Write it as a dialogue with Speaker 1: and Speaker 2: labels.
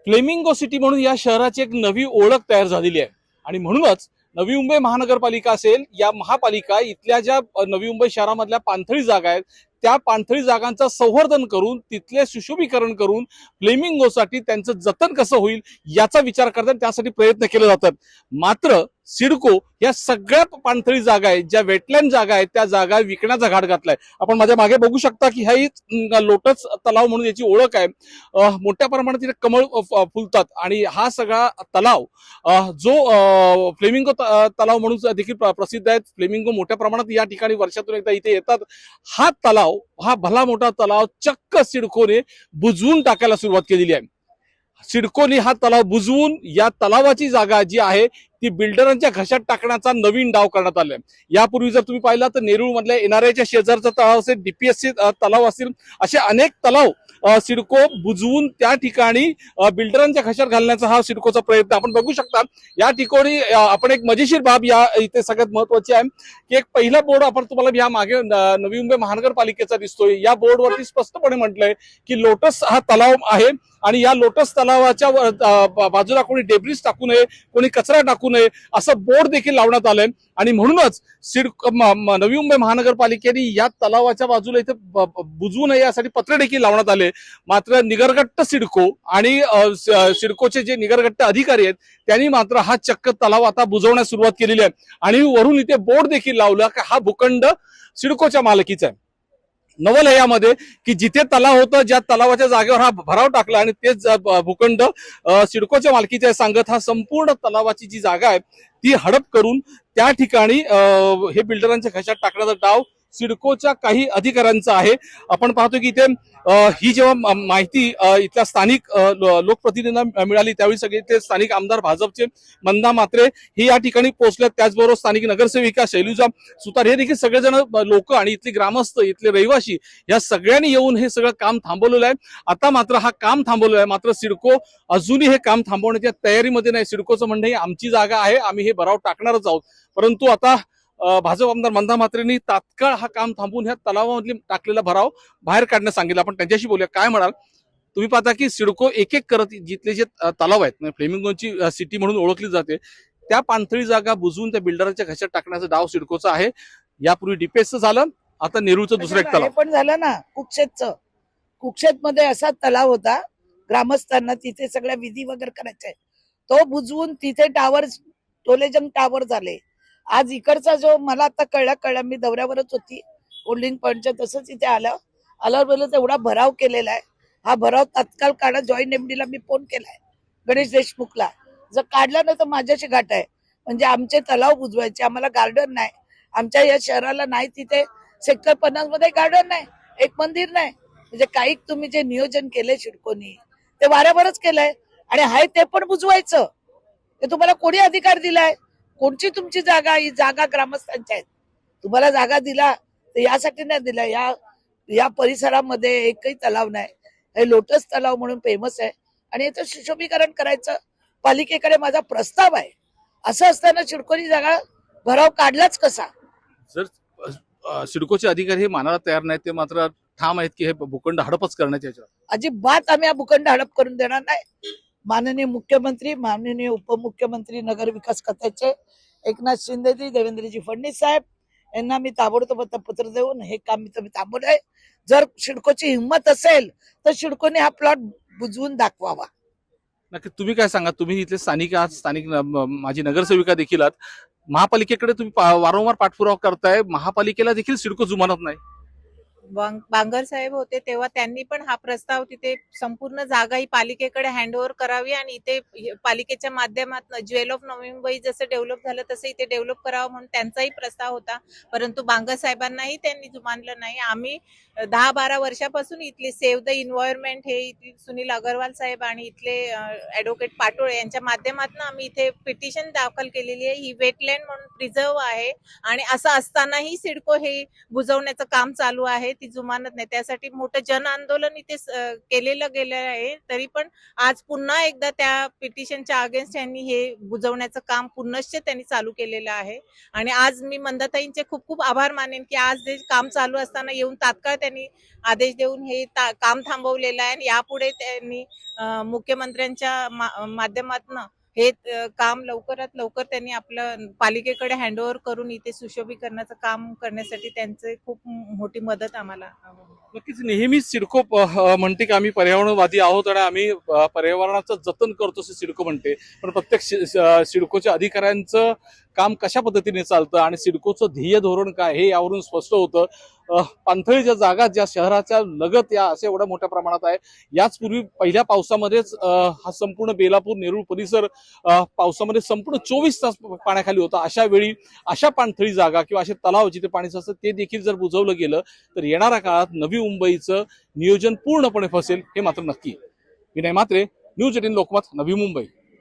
Speaker 1: Flamingo city म्हणून या शहराची एक नवी ओळख तयार झालेली आहे आणि म्हणूनच नवी मुंबई महानगरपालिका असेल या महापालिका इथल्या ज्या नवी मुंबई शहरामधल्या पाणथळी जागा आहेत त्या पाणथळी जागांचं संवर्धन करून तिथले सुशोभीकरण करून फ्लेमिंगोसाठी त्यांचं जतन कसं होईल याचा विचार करतात, त्यासाठी प्रयत्न केले जातात। मात्र सिडको या सगळ्या पाणथळी जागा आहेत, ज्या वेटलँड जागा आहेत, त्या जागा विकण्याचा घाट घातलाय। आपण माझ्या मागे बघू शकता की हा लोटस तलाव म्हणून याची ओळख आहे। मोठ्या प्रमाणात तिथे कमळ फुलतात आणि हा सगळा तलाव जो फ्लेमिंगो तलाव म्हणून देखील प्रसिद्ध आहे। फ्लेमिंगो मोठ्या प्रमाणात या ठिकाणी वर्षातून एकदा इथे येतात। हा तलाव, हा भला मोठा तलाव चक्क सिडकोने बुजवून टाकायला सुरुवात केलेली आहे। सिडकोने हा तलाव बुजवून या तलावाची जागा जी आहे ती बिल्डरांच्या घशात टाकण्याचा नवीन डाव करण्यात आलाय। यापूर्वी जर तुम्ही पाहिला तर नेरूळ मधल्या एनआरआयच्या शेजारचा तलाव असेल, डीपीएससी तलाव असतील, असे अनेक तलाव सिडको बुजवून त्या ठिकाणी बिल्डरांच्या घशात घालण्याचा हा सिडकोचा प्रयत्न आपण बघू शकता। या ठिकाणी आपण एक मजेशीर बाब या इथे सगळ्यात महत्वाची आहे की एक पहिला बोर्ड आपण तुम्हाला या मागे नवी मुंबई महानगरपालिकेचा दिसतोय। या बोर्डवरती स्पष्टपणे म्हटलंय की लोटस हा तलाव आहे आणि या लोटस तलावाच्या बाजूला कोणी डेब्रिस टाकू नये, कोणी कचरा टाकू नये असं बोर्ड देखील लावण्यात आलंय। आणि म्हणूनच नवी मुंबई महानगरपालिकेने या तलावाच्या बाजूला इथे बुजवू नये यासाठी पत्र देखील लावण्यात आले। मात्र निगरगट्ट सिडको आणि सिडकोचे जे निगरगट्ट अधिकारी आहेत त्यांनी मात्र हा चक्क तलाव आता बुजवण्यास सुरुवात केलेली आहे आणि वरून इथे बोर्ड देखील लावला की हा भूखंड सिडकोच्या मालकीचा आहे। नवल आहे यामध्ये की जिथे तलाव होतं, ज्या तलावाच्या जागेवर हा भराव टाकला आणि तेच भूखंड सिडकोच्या मालकीचे सांगत हा संपूर्ण तलावाची जी जागा आहे ती हडप करून त्या ठिकाणी हे बिल्डरांच्या घशात टाकण्याचा डाव सिडकोच्या काही अधिकाऱ्यांचा आहे। आपण पाहतो की इथे ही जेव्हा माहिती इथल्या स्थानिक लोकप्रतिनिधींना मिळाली त्यावेळी सगळे ते स्थानिक आमदार भाजपचे मंदा म्हात्रे हे या ठिकाणी पोहोचले, त्याचबरोबर स्थानिक नगरसेविका शैलुजा सुतार हे देखील सगळेजण लोक आणि इथले ग्रामस्थ, इथले रहिवासी या सगळ्यांनी येऊन हे सगळं काम थांबवलेलं आहे। आता मात्र हा काम थांबवलेलं आहे, मात्र सिडको अजूनही हे काम थांबवण्याच्या तयारीमध्ये नाही। सिडकोचं म्हणणं ही आमची जागा आहे, आम्ही हे भराव टाकणारच आहोत, परंतु आता भाजप आमदार मंदा म्हात्रेंनी तात्काळ हा काम थांबवून ह्या तलावामधली टाकलेला भराव बाहेर काढण्यास सांगितलं। आपण त्यांच्याशी बोलूया, काय म्हणाल? तुम्ही पाहता की सिडको एक एक करत जिथले जे तलाव आहेत, फ्लेमिंगोची सिटी म्हणून ओळखली जाते, त्या पाणथळी जागा बुजवून त्या बिल्डरांच्या घशात टाकण्याचा डाव सिडकोचा आहे। यापूर्वी डीपीएसचं झालं, आता नेरूळचं दुसरं एक तलाव
Speaker 2: पण झालं ना। कुक्षेत मध्ये असा तलाव होता, ग्रामस्थांना तिथे सगळ्या विधी वगैरे करायचे, तो बुजवून तिथे टावर, टोलेजंग टावर झाले। आज इकडचा जो मला आता कळला मी दौऱ्यावरच होती होल्डिंग पॉइंटच्या, तसंच इथे आल्यावर बोललो तेवढा भराव केलेला आहे, हा भराव तात्काळ काढा। जॉईंट एमडीला मी फोन केलाय, गणेश देशमुखला, जर काढला ना तर माझ्याशी घाट आहे। म्हणजे आमचे तलाव बुजवायचे, आम्हाला गार्डन नाही, आमच्या या शहराला नाही, तिथे सेक्टर 50 मध्ये गार्डन नाही, एक मंदिर नाही। म्हणजे काही तुम्ही जे नियोजन केलंय सिडकोनी ते वाऱ्यावरच केलंय आणि हाय ते पण बुजवायचं, ते तुम्हाला कोणी अधिकार दिलाय? कोणची तुमची जागा? ही जागा ग्रामस्थांच्या आहेत, तुम्हाला जागा दिला तर यासाठी नाही दिला। या परिसरामध्ये एकही तलाव नाही, हे लोटस तलाव म्हणून फेमस आहे आणि याचं सुशोभीकरण करायचं पालिकेकडे माझा प्रस्ताव आहे। असं असताना सिडकोनी जागा भराव काढलाच कसा?
Speaker 1: जर सिडकोचे अधिकारी हे मानायला तयार नाहीत, ते मात्र ठाम आहेत की हे भूखंड हडपच करण्याच्या याच्यावर
Speaker 2: अजिबात आम्ही हा भूखंड हडप करून देणार नाही। माननीय मुख्यमंत्री, माननीय उपमुख्यमंत्री, नगर विकास खात्याचे एकनाथ शिंदेजी, देवेंद्रजी फडणवीस साहेब यांना मी ताबडतोब पत्र देऊन हे काम तुम्ही थांबवलंय। जर सिडकोची हिंमत असेल तर सिडकोने हा प्लॉट बुजवून दाखवावा।
Speaker 1: नक्की तुम्ही काय सांगा? तुम्ही इथले स्थानिक आहात, स्थानिक माझी नगरसेविका देखील आहात, महापालिकेकडे तुम्ही वारंवार पाठपुरावा करताय, महापालिकेला देखील सिडको जुमानत नाही।
Speaker 3: बांगर साहेब होते तेव्हा त्यांनी पण हा प्रस्ताव तिथे संपूर्ण जागा ही पालिकेकडे हँडओव्हर करावी आणि इथे पालिकेच्या माध्यमातून ज्वेल ऑफ नवी मुंबई जसं डेव्हलप झालं तसं इथे डेव्हलप करावं म्हणून त्यांचाही प्रस्ताव होता, परंतु बांगर साहेबांनाही त्यांनी जुमानलं नाही। आम्ही 10-12 वर्षापासून इथले सेव्ह द इन्व्हायरमेंट हे इथले सुनील अगरवाल साहेब आणि इथले ॲडव्होकेट पाटोळे यांच्या माध्यमातून आम्ही इथे पिटिशन दाखल केलेली आहे। ही वेटलँड म्हणून प्रिझर्व आहे आणि असं असतानाही सिडको हे बुजवण्याचं काम चालू आहे। ती जुमानत नाही. त्यासाठी मोठं जन आंदोलन इथे केलेलं गेलं आहे. तरी पण आज पुन्हा एकदा त्या पिटिशनच्या अगेन्स्ट यांनी हे बुजवण्याचं काम पुनश्च त्यांनी चालू केलेलं आहे. आणि आज मी मंदाताईंचे खूप खूप आभार मानेन की आज जे काम चालू असताना येऊन तात्काळ त्यांनी आदेश देऊन हे काम थांबवलेलं आहे. आणि यापुढे त्यांनी मुख्यमंत्र्यांच्या माध्यमातून हे काम लवकरात लवकर त्यांनी आपलं पालिकेकडे हँडओव्हर करून इथे सुशोभीकरणाचं काम करण्यासाठी त्यांचे खूप मोठी मदत आम्हाला
Speaker 1: नक्कीच नेहमीच सिडको म्हणते की आम्ही पर्यावरणवादी आहोत आणि आम्ही पर्यावरणाचं जतन करतो असं सिडको म्हणते. पण प्रत्येक सिडकोच्या अधिकाऱ्यांचं काम कशा पद्धतीने चालतं आणि सिडकोचं ध्येय धोरण काय हे यावरून स्पष्ट होतं. पाणथळीच्या जागा ज्या शहराच्या लगत या असे एवढ्या मोठ्या प्रमाणात आहे. याचपूर्वी पहिल्या पावसामध्येच हा संपूर्ण बेलापूर नेरूळ परिसर पावसामध्ये संपूर्ण 24 तास पाण्याखाली होता. अशा वेळी अशा पाणथळी जागा किंवा असे तलाव जिथे पाणी असतं ते देखील जर बुजवलं गेलं तर येणाऱ्या काळात नवी मुंबईचं नियोजन पूर्णपणे फसेल हे मात्र नक्की. विनय म्हात्रे, न्यूज 18 लोकमत, नवी मुंबई.